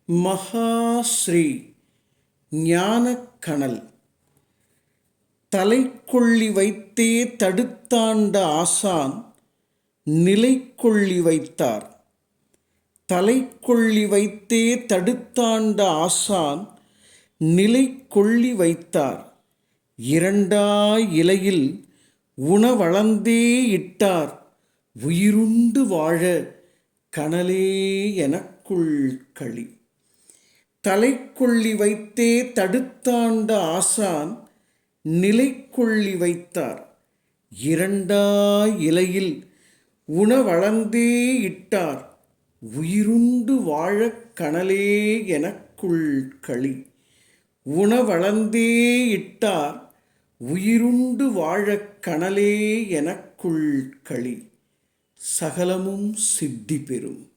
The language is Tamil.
மகாஸ்ரீ ஞானக்கனல் தலைக்கொள்ளி வைத்தே தடுத்தாண்ட ஆசான் நிலைக்கொள்ளி வைத்தார். தலைக்கொள்ளி வைத்தே தடுத்தாண்ட ஆசான் நிலைக்கொள்ளி வைத்தார். இரண்டாய் இலையில் உணவளந்தே இட்டார். உயிருண்டு வாழ கனலே எனக்குள் களி. தலைக்கொள்ளி வைத்தே தடுத்தாண்ட ஆசான் நிலைக்கொள்ளி வைத்தார். இரண்டாய் இலையில் உணவளந்தே இட்டார். உயிருண்டு வாழக் கனலே எனக்குள் களி. உணவளந்தே இட்டார். உயிருண்டு வாழக் கனலே எனக்குள் களி. சகலமும் சித்தி பெறும்.